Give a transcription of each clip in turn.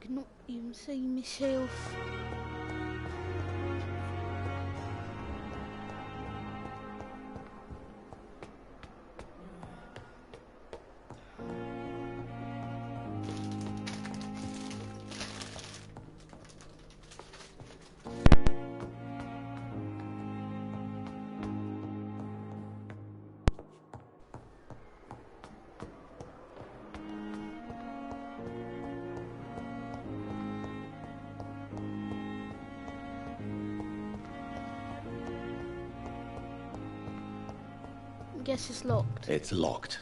cannot even see myself. Guess it's locked. It's locked.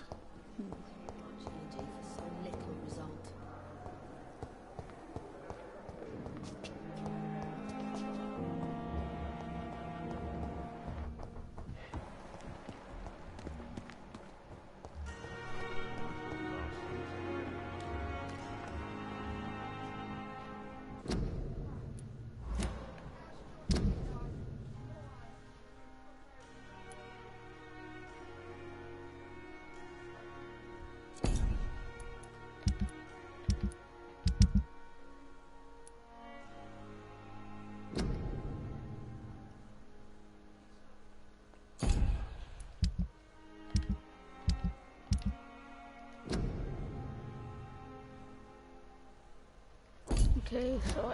Okay, so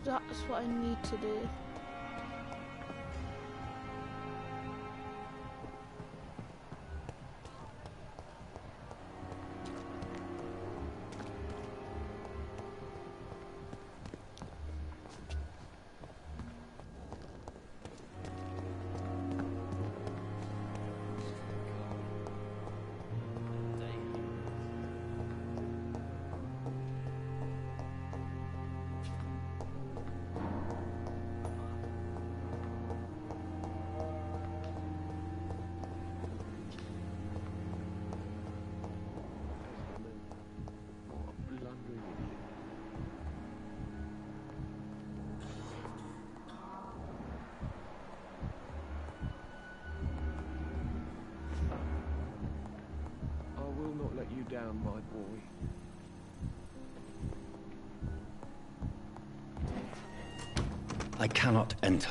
that's what I need to do. Down, my boy. I cannot enter.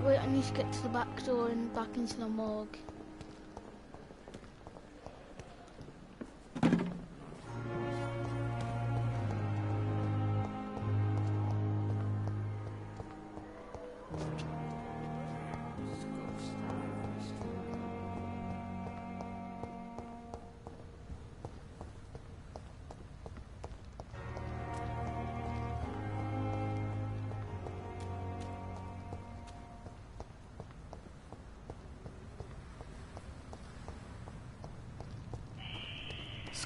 Wait, I need to get to the back door and back into the morgue.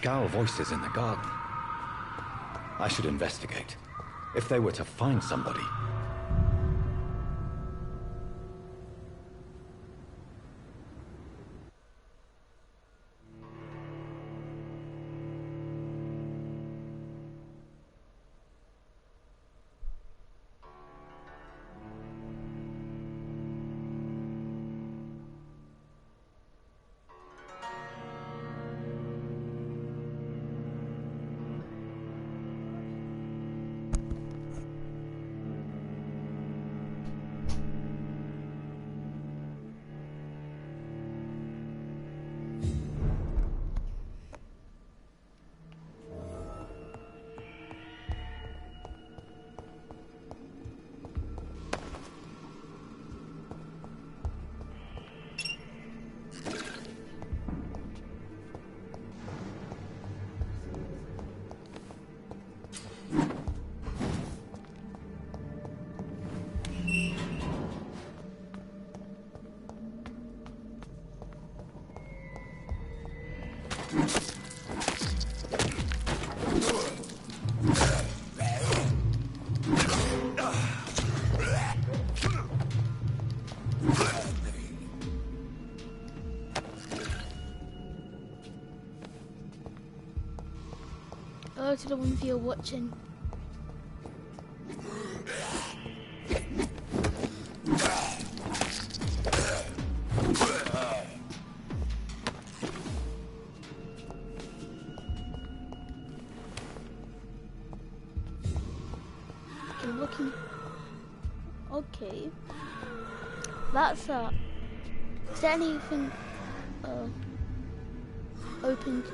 Scowl voices in the garden. I should investigate. If they were to find somebody... Hello to the one of you watching. Okay, looking. Okay. That's is there anything opened?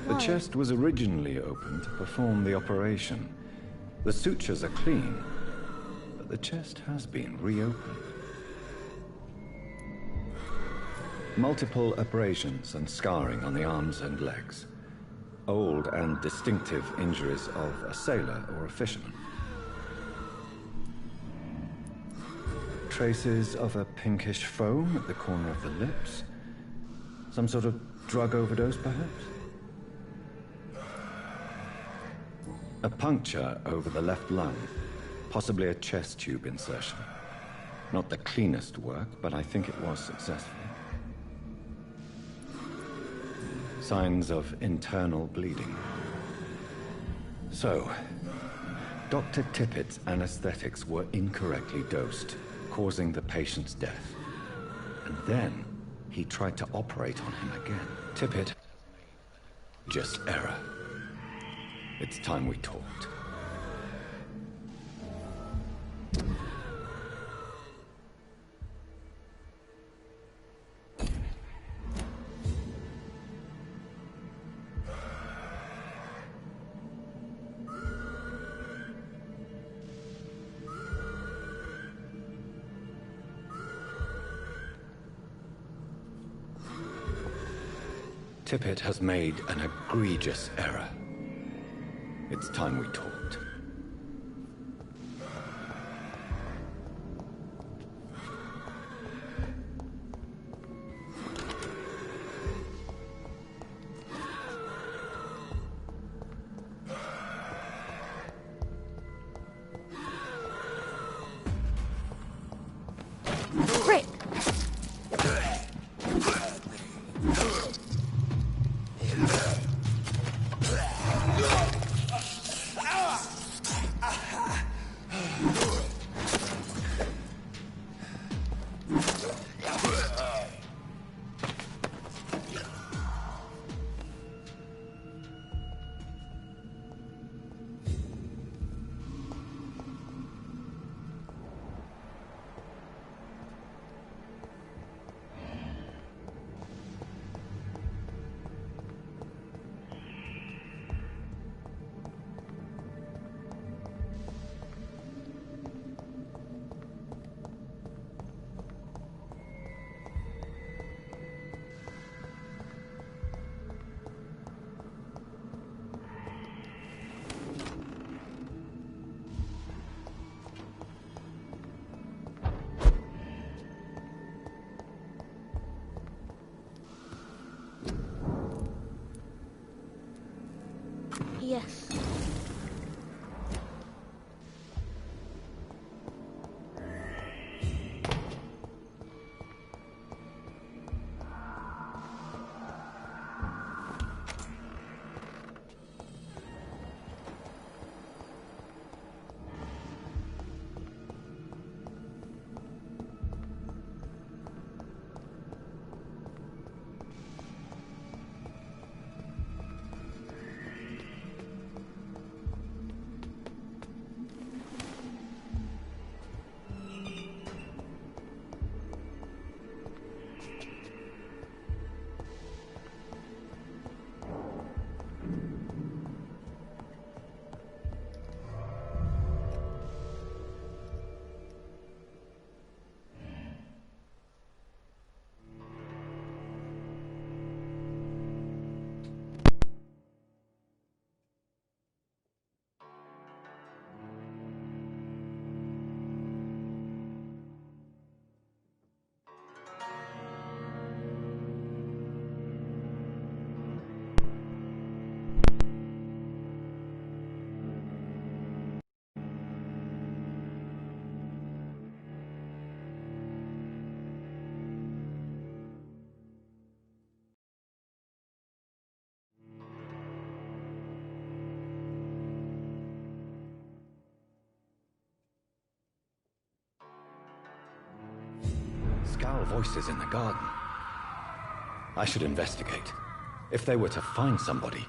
The chest was originally opened to perform the operation. The sutures are clean, but the chest has been reopened. Multiple abrasions and scarring on the arms and legs. Old and distinctive injuries of a sailor or a fisherman. Traces of a pinkish foam at the corner of the lips. Some sort of drug overdose, perhaps? A puncture over the left lung, possibly a chest tube insertion. Not the cleanest work, but I think it was successful. Signs of internal bleeding. So, Dr. Tippett's anesthetics were incorrectly dosed, causing the patient's death. And then, he tried to operate on him again. Tippett, just error. It's time we talked. Tippett has made an egregious error. It's time we talked. Frick! foul voices in the garden. I should investigate. If they were to find somebody...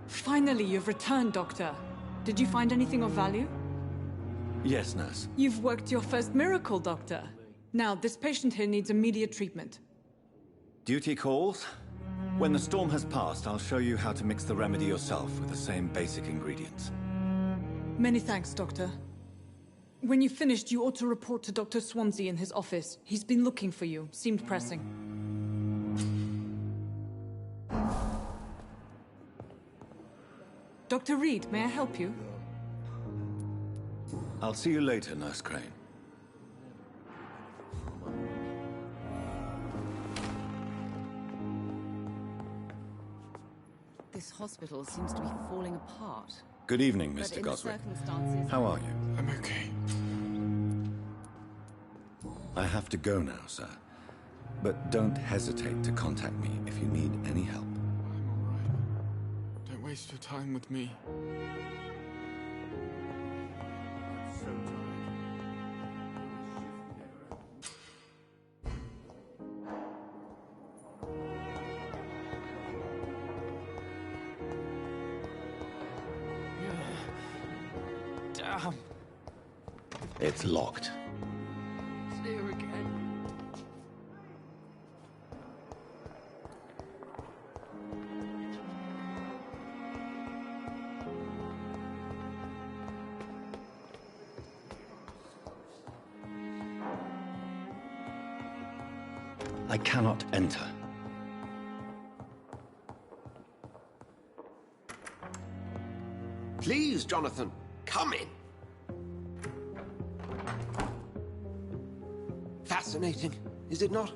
Finally, you've returned, Doctor. Did you find anything of value? Yes, nurse. You've worked your first miracle, Doctor. Now, this patient here needs immediate treatment. Duty calls. When the storm has passed, I'll show you how to mix the remedy yourself with the same basic ingredients. Many thanks, Doctor. When you've finished, you ought to report to Dr. Swansea in his office. He's been looking for you. Seemed pressing. Dr. Reed, may I help you? I'll see you later, Nurse Crane. This hospital seems to be falling apart. Good evening, But Mr. in the Goswick. circumstances... How are you? I'm okay. I have to go now, sir. But don't hesitate to contact me if you need any help. I'm alright. Don't waste your time with me. I'm so tired. Damn. It's locked. It's here again. I cannot enter. Please, Jonathan, come in. Fascinating, is it not?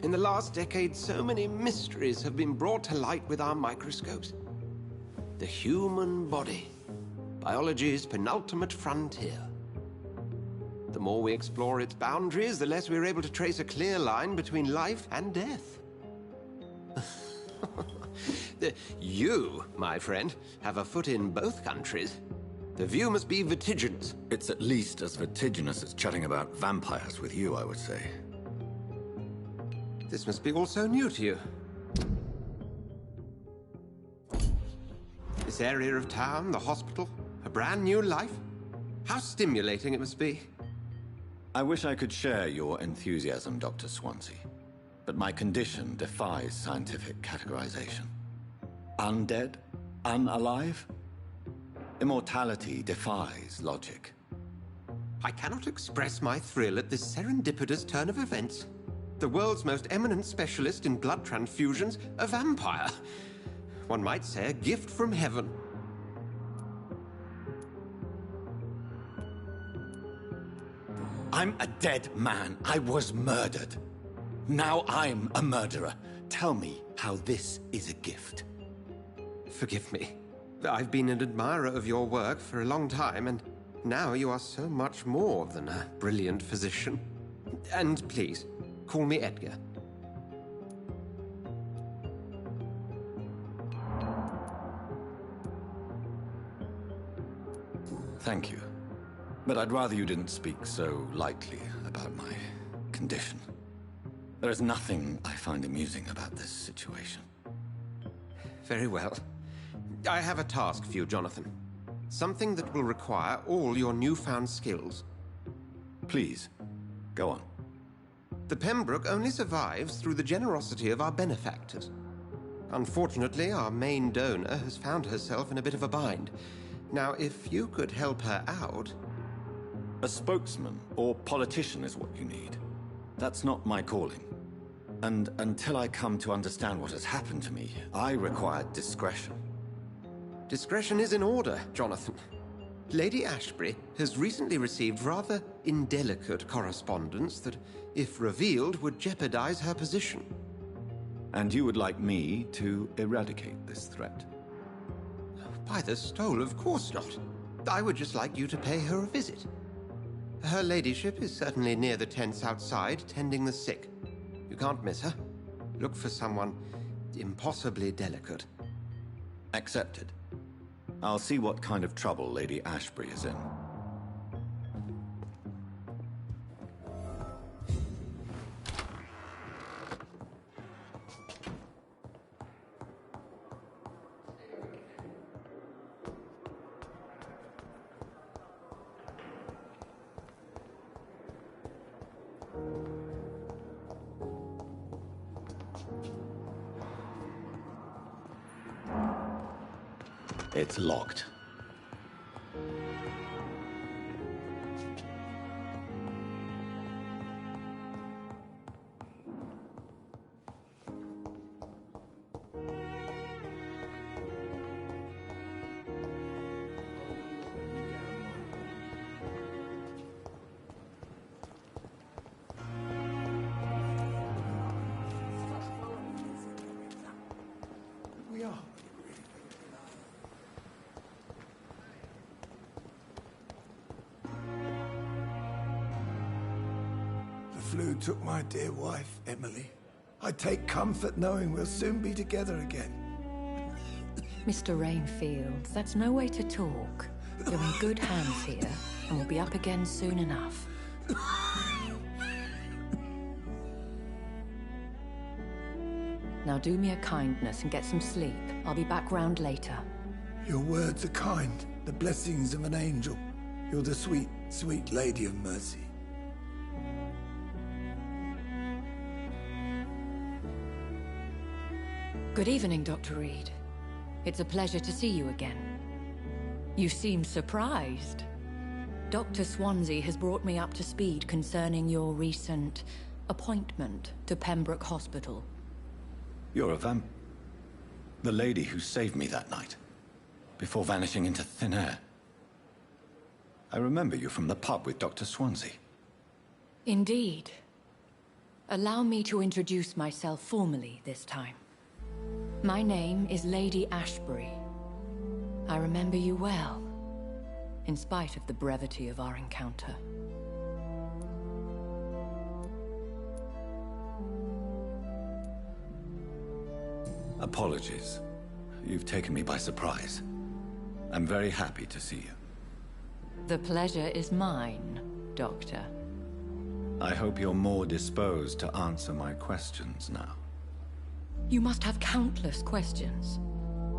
In the last decade, so many mysteries have been brought to light with our microscopes. The human body, biology's penultimate frontier. The more we explore its boundaries, the less we're able to trace a clear line between life and death. You, my friend, have a foot in both countries. The view must be vertiginous. It's at least as vertiginous as chatting about vampires with you, I would say. This must be all so new to you. This area of town, the hospital, a brand new life. How stimulating it must be. I wish I could share your enthusiasm, Dr. Swansea. But my condition defies scientific categorization. Undead? Unalive? Immortality defies logic. I cannot express my thrill at this serendipitous turn of events. The world's most eminent specialist in blood transfusions, a vampire. One might say a gift from heaven. I'm a dead man. I was murdered. Now I'm a murderer. Tell me how this is a gift. Forgive me. I've been an admirer of your work for a long time, and now you are so much more than a brilliant physician. And please, call me Edgar. Thank you. But I'd rather you didn't speak so lightly about my condition. There is nothing I find amusing about this situation. Very well. I have a task for you, Jonathan. Something that will require all your newfound skills. Please, go on. The Pembroke only survives through the generosity of our benefactors. Unfortunately, our main donor has found herself in a bit of a bind. Now, if you could help her out... A spokesman or politician is what you need. That's not my calling. And until I come to understand what has happened to me, I require discretion. Discretion is in order, Jonathan. Lady Ashbury has recently received rather indelicate correspondence that, if revealed, would jeopardize her position. And you would like me to eradicate this threat? By the stole, of course not. I would just like you to pay her a visit. Her ladyship is certainly near the tents outside, tending the sick. You can't miss her. Look for someone impossibly delicate. Accepted. I'll see what kind of trouble Lady Ashbury is in. It's locked. We are. The flu took my dear wife, Emily. I take comfort knowing we'll soon be together again. Mr. Rainfield, that's no way to talk. You're in good hands here, and we'll be up again soon enough. Now do me a kindness and get some sleep. I'll be back round later. Your words are kind, the blessings of an angel. You're the sweet, sweet Lady of Mercy. Good evening, Dr. Reed. It's a pleasure to see you again. You seem surprised. Dr. Swansea has brought me up to speed concerning your recent appointment to Pembroke Hospital. You're a the lady who saved me that night, before vanishing into thin air. I remember you from the pub with Dr. Swansea. Indeed. Allow me to introduce myself formally this time. My name is Lady Ashbury. I remember you well, in spite of the brevity of our encounter. Apologies. You've taken me by surprise. I'm very happy to see you. The pleasure is mine, Doctor. I hope you're more disposed to answer my questions now. You must have countless questions,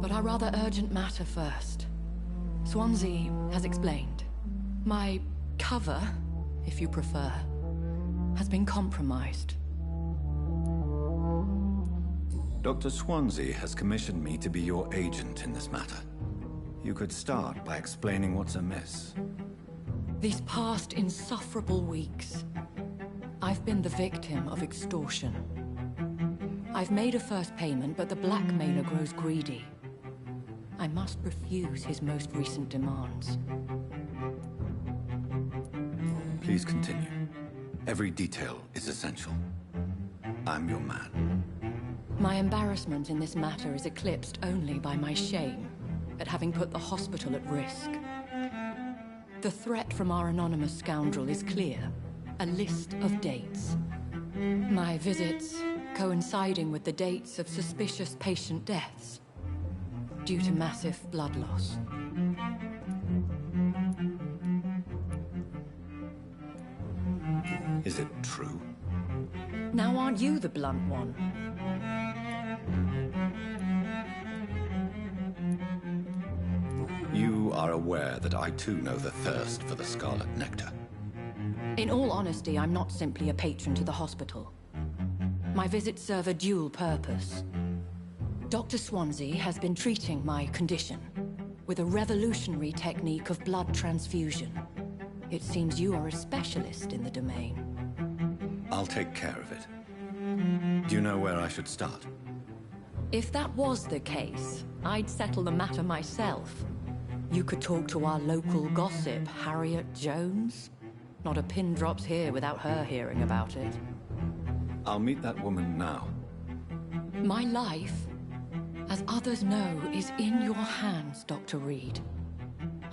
but our rather urgent matter first. Swansea has explained. My cover, if you prefer, has been compromised. Dr. Swansea has commissioned me to be your agent in this matter. You could start by explaining what's amiss. These past insufferable weeks, I've been the victim of extortion. I've made a first payment, but the blackmailer grows greedy. I must refuse his most recent demands. Please continue. Every detail is essential. I'm your man. My embarrassment in this matter is eclipsed only by my shame at having put the hospital at risk. The threat from our anonymous scoundrel is clear. A list of dates. My visits coinciding with the dates of suspicious patient deaths due to massive blood loss. Is it true? Now aren't you the blunt one? You are aware that I too know the thirst for the Scarlet Nectar. In all honesty, I'm not simply a patron to the hospital. My visits serve a dual purpose. Dr. Swansea has been treating my condition with a revolutionary technique of blood transfusion. It seems you are a specialist in the domain. I'll take care of it. Do you know where I should start? If that was the case, I'd settle the matter myself. You could talk to our local gossip, Harriet Jones. Not a pin drops here without her hearing about it. I'll meet that woman now. My life, as others know, is in your hands, Dr. Reed.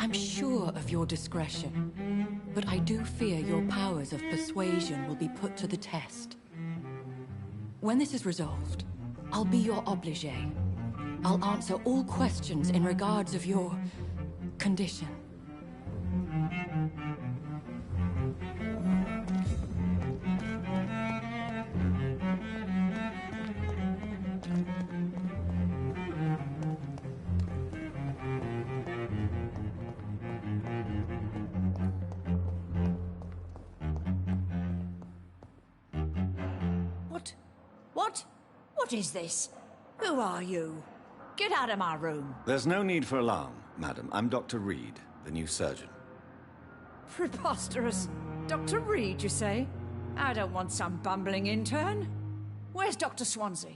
I'm sure of your discretion, but I do fear your powers of persuasion will be put to the test. When this is resolved, I'll be your obligé. I'll answer all questions in regards of your condition. What is this? Who are you? Get out of my room. There's no need for alarm, madam. I'm Dr. Reed, the new surgeon. Preposterous. Dr. Reed, you say? I don't want some bumbling intern. Where's Dr. Swansea?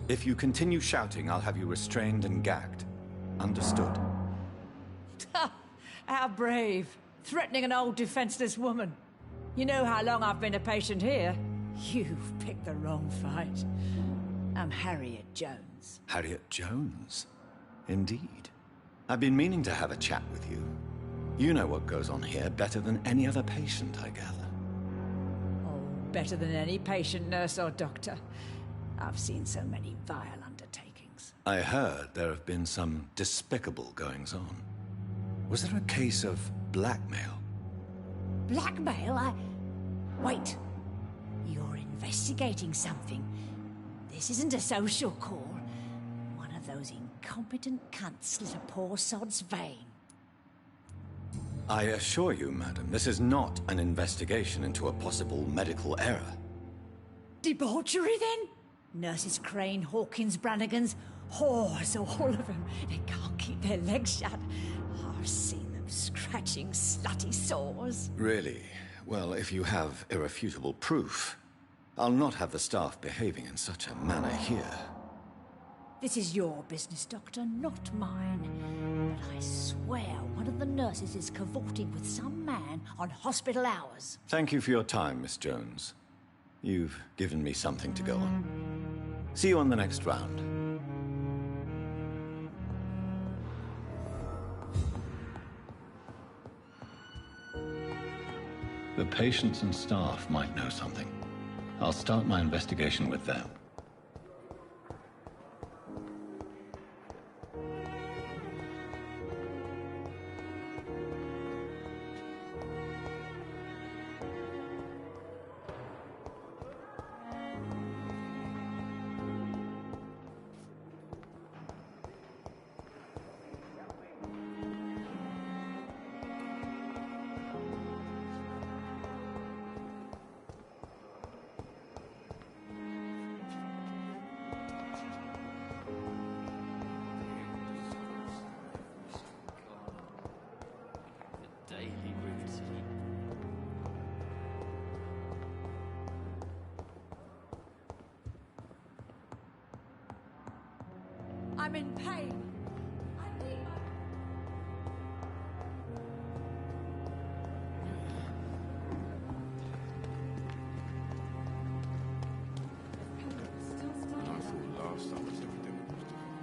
If you continue shouting, I'll have you restrained and gagged. Understood? How brave. Threatening an old defenseless woman. You know how long I've been a patient here? You've picked the wrong fight. I'm Harriet Jones. Harriet Jones? Indeed. I've been meaning to have a chat with you. You know what goes on here better than any other patient, I gather. Oh, better than any patient, nurse, or doctor. I've seen so many vile undertakings. I heard there have been some despicable goings-on. Was there a case of blackmail? Blackmail? Wait. You're investigating something. This isn't a social call. One of those incompetent cunts slit a poor sod's vein. I assure you, madam, this is not an investigation into a possible medical error. Debauchery, then? Nurses Crane, Hawkins, Brannigans, whores, all of them. They can't keep their legs shut. I've seen them scratching slutty sores. Really? Well, if you have irrefutable proof, I'll not have the staff behaving in such a manner here. This is your business, Doctor, not mine. But I swear one of the nurses is cavorting with some man on hospital hours. Thank you for your time, Miss Jones. You've given me something to go on. See you on the next round. The patients and staff might know something. I'll start my investigation with them. I'm in pain. I need my... I thought last time was everything was difficult.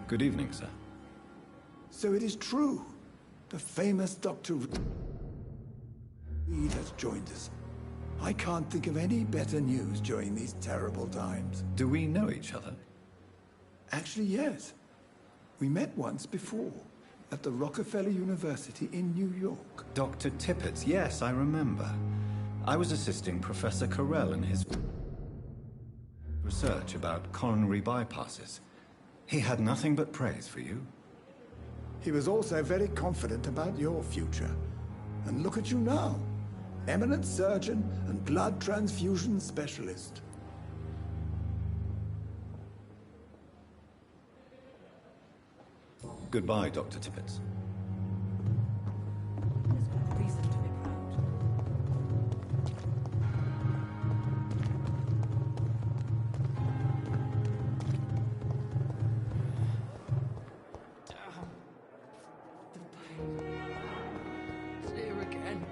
Good evening, sir. So it is true. The famous Dr. Reed has joined us. I can't think of any better news during these terrible times. Do we know each other? Actually, yes. We met once before, at the Rockefeller University in New York. Dr. Tippett, yes, I remember. I was assisting Professor Carell in his research about coronary bypasses. He had nothing but praise for you. He was also very confident about your future. And look at you now. Eminent surgeon and blood transfusion specialist. Goodbye, Dr. Tippett. There's good reason to be proud. The pain. It's here again.